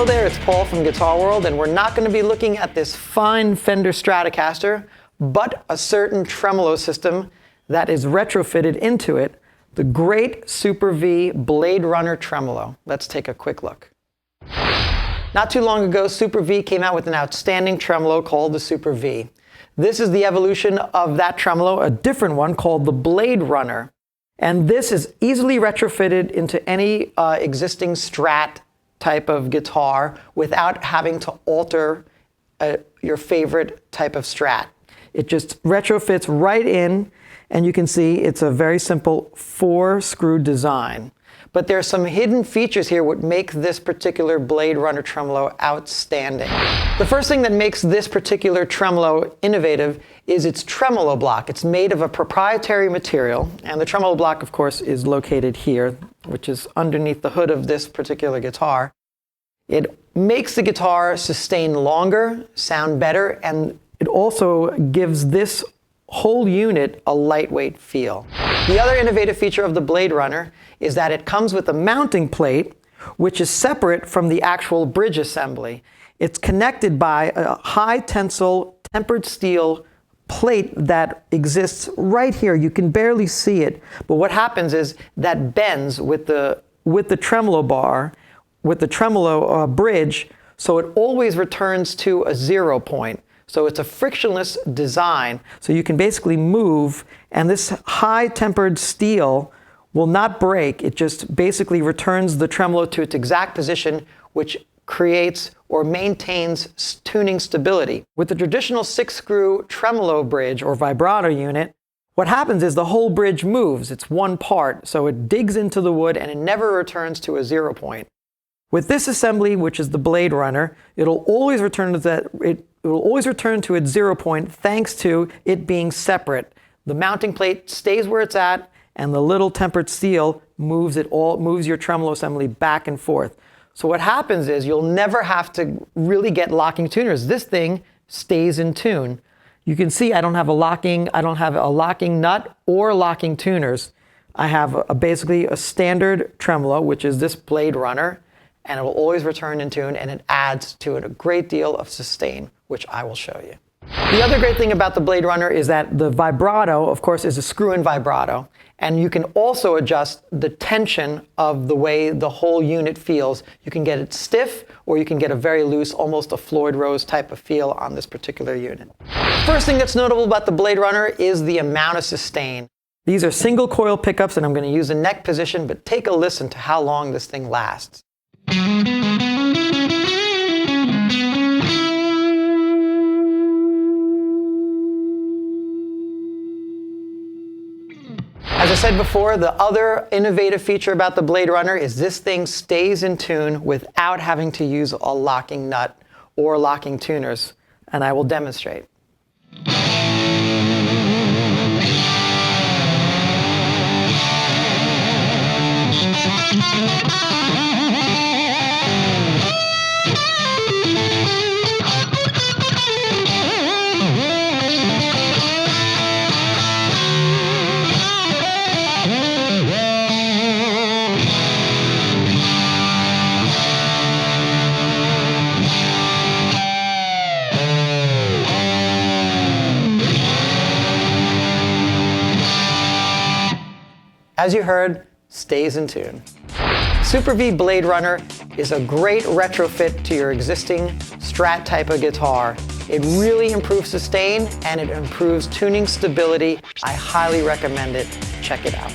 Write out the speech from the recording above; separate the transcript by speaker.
Speaker 1: Hello there, it's Paul from Guitar World, and we're not going to be looking at this fine Fender Stratocaster, but a certain tremolo system that is retrofitted into it, the great Super-Vee BladeRunner Tremolo. Let's take a quick look. Not too long ago, Super-Vee came out with an outstanding tremolo called the Super-Vee. This is the evolution of that tremolo, a different one called the BladeRunner. And this is easily retrofitted into any existing Strat type of guitar without having to alter your favorite type of Strat. It just retrofits right in, and you can see it's a very simple 4-screw design. But there are some hidden features here which make this particular BladeRunner Tremolo outstanding. The first thing that makes this particular tremolo innovative is its Tremolo Block. It's made of a proprietary material, and the Tremolo Block, of course, is located here, which is underneath the hood of this particular guitar. It makes the guitar sustain longer, sound better, and it also gives this whole unit a lightweight feel. The other innovative feature of the BladeRunner is that it comes with a mounting plate which is separate from the actual bridge assembly. It's connected by a high tensile tempered steel plate that exists right here. You can barely see it, but what happens is that bends with the tremolo bar, with the tremolo bridge, so it always returns to a 0 point. So it's a frictionless design, so you can basically move, and this high tempered steel will not break. It just basically returns the tremolo to its exact position, which creates or maintains tuning stability. With the traditional 6-screw tremolo bridge or vibrato unit, what happens is the whole bridge moves. It's one part, so it digs into the wood and it never returns to a 0 point. With this assembly, which is the BladeRunner, it'll always return to its 0 point thanks to it being separate. The mounting plate stays where it's at, and the little tempered steel moves your tremolo assembly back and forth. So what happens is you'll never have to really get locking tuners. This thing stays in tune. You can see I don't have a locking nut or locking tuners. I have basically a standard tremolo, which is this BladeRunner, and it will always return in tune, and it adds to it a great deal of sustain, which I will show you. The other great thing about the BladeRunner is that the vibrato, of course, is a screw-in vibrato, and you can also adjust the tension of the way the whole unit feels. You can get it stiff, or you can get a very loose, almost a Floyd Rose type of feel on this particular unit. First thing that's notable about the BladeRunner is the amount of sustain. These are single coil pickups, and I'm going to use a neck position, but take a listen to how long this thing lasts. As I said before, the other innovative feature about the BladeRunner is this thing stays in tune without having to use a locking nut or locking tuners, and I will demonstrate. As you heard, stays in tune. Super-Vee BladeRunner is a great retrofit to your existing Strat type of guitar. It really improves sustain and it improves tuning stability. I highly recommend it. Check it out.